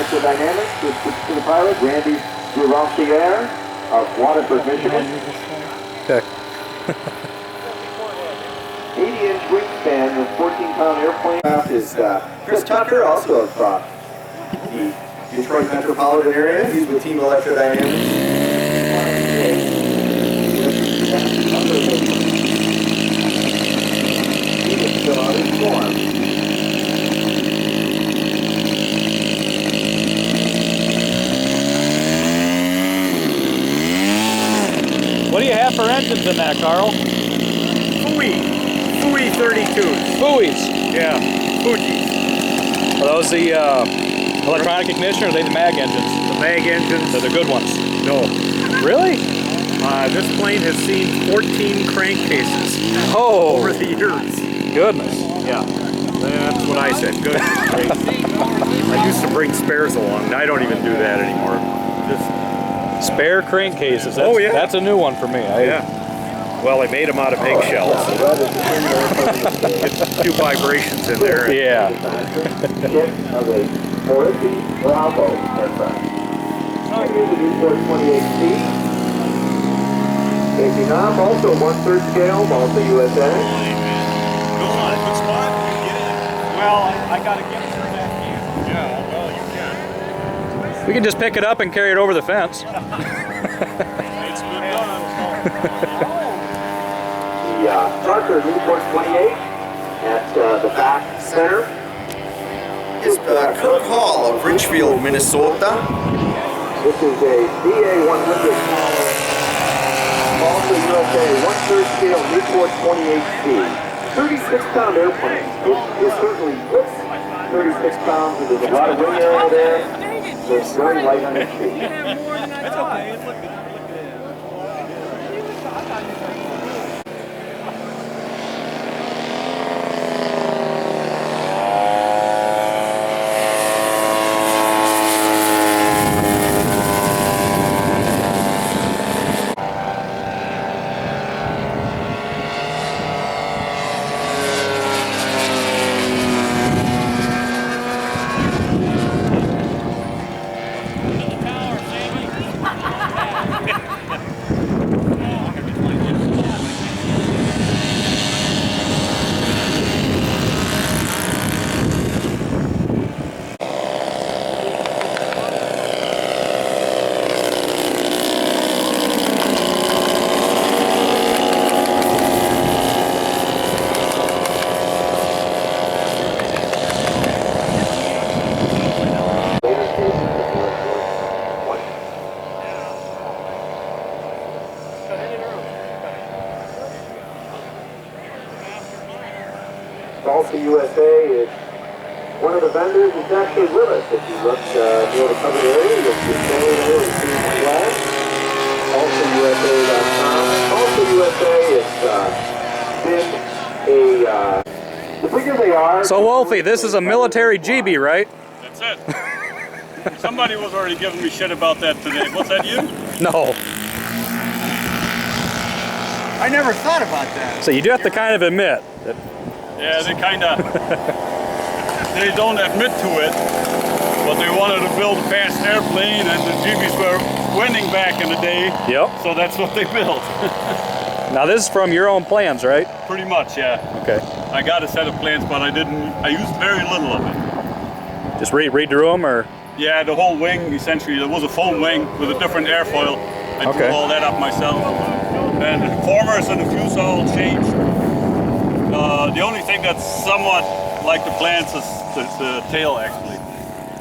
Electrodynamics with the pilot, Randy Durantier of Waterford, Michigan. Okay. 80-inch wingspan and 14-pound airplane. Is Chris Tucker, also of the Detroit metropolitan area. He's with Team Electrodynamics. He is still out in form. What do you have for engines in that, Carl? Fui 32s. Fuis. Yeah, Fuji. Are those the electronic ignition, or are they the mag engines? The mag engines. They're the good ones. No. Really? This plane has seen 14 crankcases over the years. Goodness. Yeah, that's what I said. Good. I used to bring spares along. I don't even do that anymore. Just spare crankcases. That's, oh yeah. That's a new one for me. Yeah. Well, I made them out of eggshells. Get a few vibrations in there. Yeah. Bravo aircraft. Here's the Newport 28C. Safety knob, also 1/3 scale, Malta, USA. Go on, good spot. Get it. Well, I gotta get through that view. Yeah, well, you can. We can just pick it up and carry it over the fence. It's been done. The Parker Newport 28 at the back center is Kirk Hall of Richfield, Minnesota. This is a DA-100 Malta, USA, 1/3 scale Newport 28C. 36-pound airplane. It certainly looks 36 pounds, but there's a lot of wing area there. So it's very light on its feet. That's okay. It's looking good. Malta, USA is one of the vendors. It's actually with us. If you look near the covered area, you'll see Canada and see the flag. MaltaUSA.com. MaltaUSA has been the bigger they are. So Wolfie, this is a military GB, right? That's it. Somebody was already giving me shit about that today. Was that you? No. I never thought about that. So you do have to kind of admit that. Yeah, they kind of, they don't admit to it, but they wanted to build a fast airplane, and the GBs were winning back in the day. Yep. So that's what they built. Now this is from your own plans, right? Pretty much, yeah. Okay. I got a set of plans, but I used very little of it. Just redrew them, or? Yeah, the whole wing, essentially, there was a foam wing with a different airfoil. I drew all that up myself. And the conformers and the fuselage changed. The only thing that's somewhat like the plans is the tail, actually.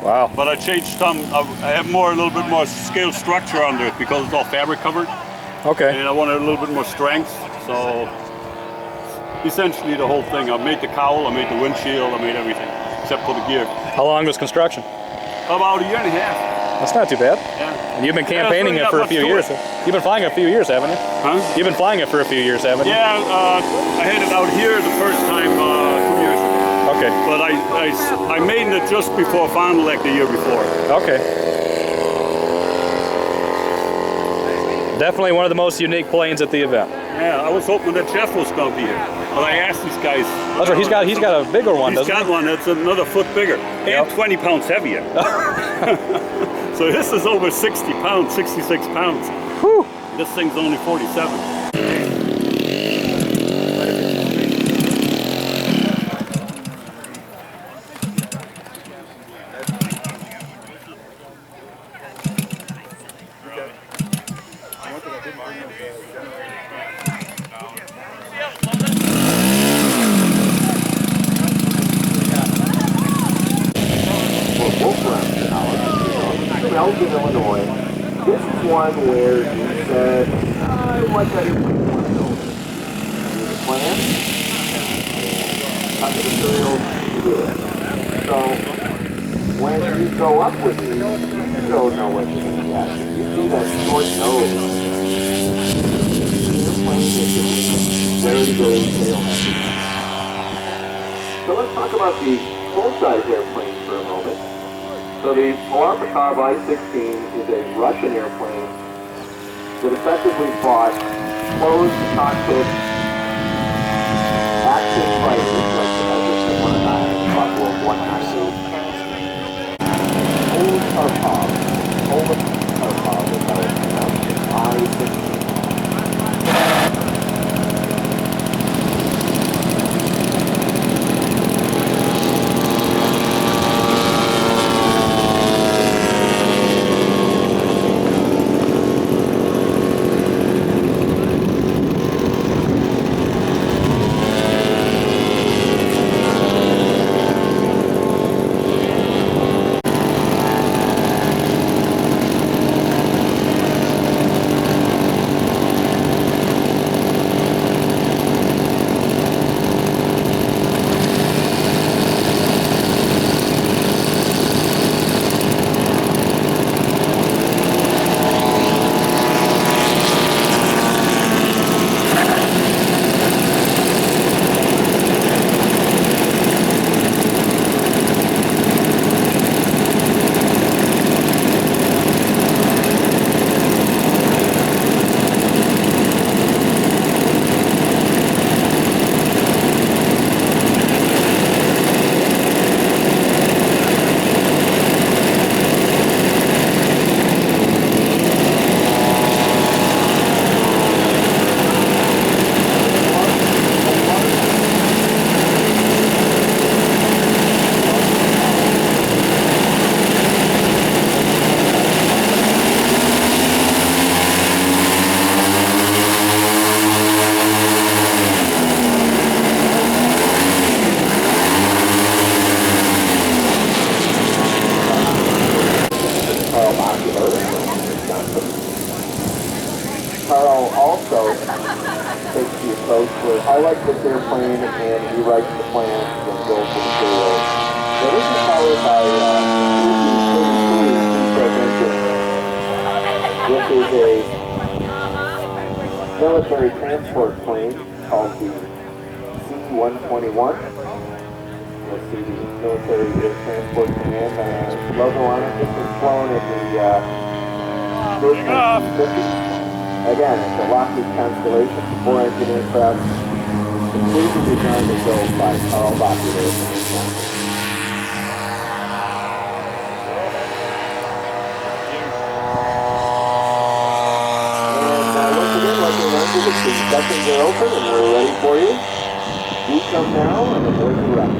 Wow. But I changed some. I have a little bit more scale structure under it because it's all fabric covered. Okay. And I wanted a little bit more strength. So essentially the whole thing. I made the cowl, I made the windshield, I made everything except for the gear. How long was construction? About a year and a half. That's not too bad. Yeah. And you've been campaigning it for a few years. You've been flying it a few years, haven't you? Huh? You've been flying it for a few years, haven't you? Yeah, I had it out here the first time 2 years ago. Okay. But I made it just before Fond du Lac the year before. Okay. Definitely one of the most unique planes at the event. Yeah, I was hoping that Jeff was going to be here. But I asked these guys That's right. He's got a bigger one, He's doesn't got he? one that's another foot bigger and Yep. 20 pounds heavier. So this is over 60 pounds, 66 pounds. Whew. This thing's only 47. Elgin, Illinois. This is one where you said, what that is one of those. Here's a plan. Cut the materials to do it. So when you go up with these, you don't know what you're going to get. You see that short nose. Your plane is very, very tail heavy. So let's talk about the full-size airplane for a moment. So the Warbirds I-16 is a Russian airplane that effectively fought closed cockpit action fighters like the Hazard-109 and Buffalo 192. Old Tarkov is how it's pronounced. I-16. Carl also takes the approach where I like this airplane and he writes the plans and builds the materials. So this is powered by This is a military transport plane called the C-121. You'll see the military air transport command logo on it. This was flown in the mid-1950s. Again, it's a Lockheed Constellation, 4-engine aircraft, completely designed and built by Carl Lockheed. And once again, like we mentioned, the seconds are open and we're ready for you. You come now and the boys are ready.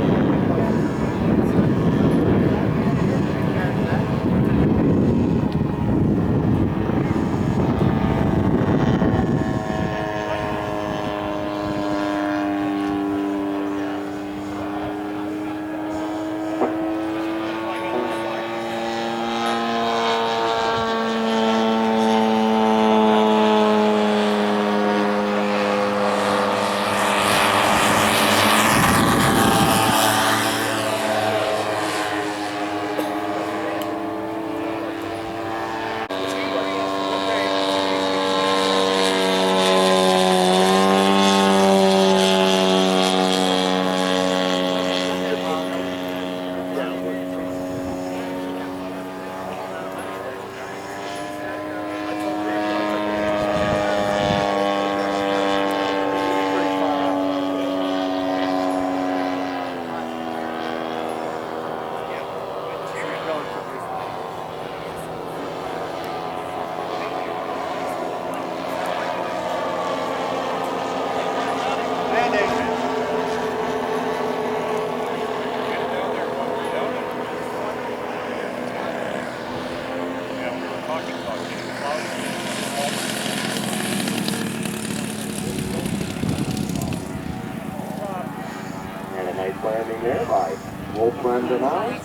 there by Wolfram and I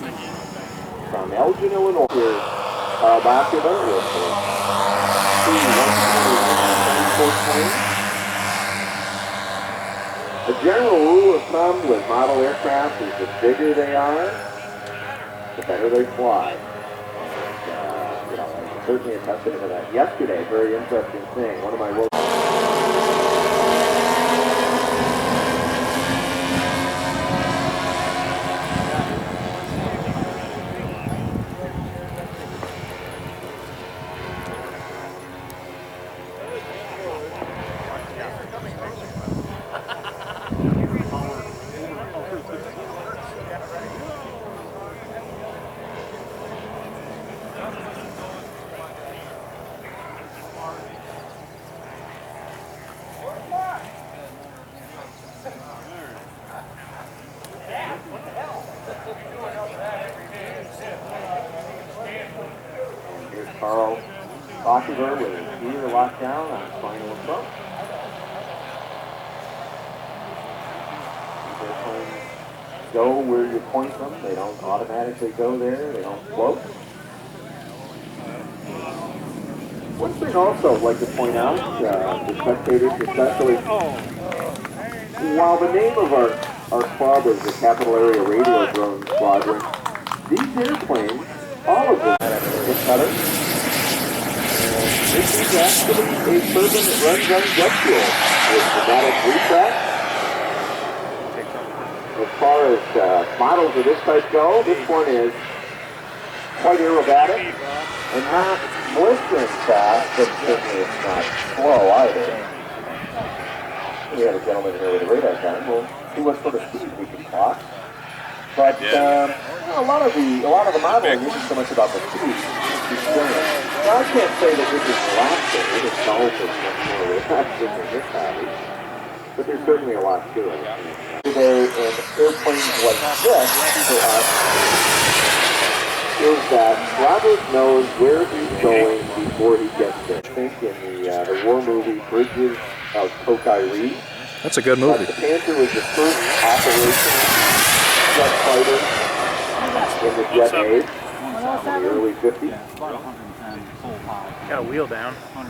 from Elgin, Illinois. Here's Carl Basketball with the general rule of thumb with model aircraft is the bigger they are, the better they fly. And, I certainly attested to that yesterday. Very interesting thing. One of my Carl Bachler with his gear locked down on final approach. These airplanes go where you point them. They don't automatically go there. They don't float. One thing also I'd like to point out, to spectators especially, while the name of our club is the Capital Area Radio Drone Squadron, these airplanes, all of them, get better. This is actually a turbine that runs on jet fuel with pneumatic retract. As far as models of this type go, this one is quite aerobatic and not blistering fast, but certainly it's not slow either. We have a gentleman here with a radar gun. We'll see what sort of speed we can clock. But a lot of the modeling isn't so much about the speed. Now, I can't say that this is relaxing. It is always much more relaxing than this hobby. But there's certainly a lot to it. Today, and airplanes like this, for us, is that Robert knows where he's going before he gets there. I think in the war movie Bridges of Tokai'ri. That's a good movie. The Panther was the first operational jet fighter in the jet age in the early 50s. Got a wheel down. I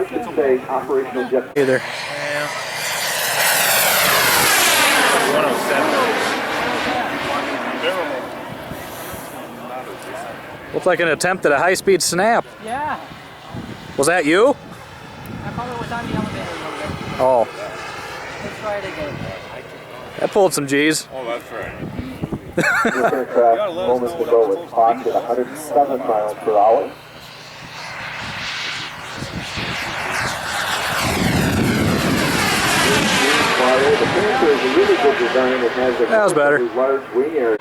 should say operational jet. Either. Yeah. 107. Looks like an attempt at a high-speed snap. Yeah. Was that you? I probably was on the elevator a little bit. Oh, Let's try it again. that pulled some G's. Oh, that's right. This aircraft moments ago was clocked at 107 miles per hour. The Panther is a really good design. It has a That was better. large wing area.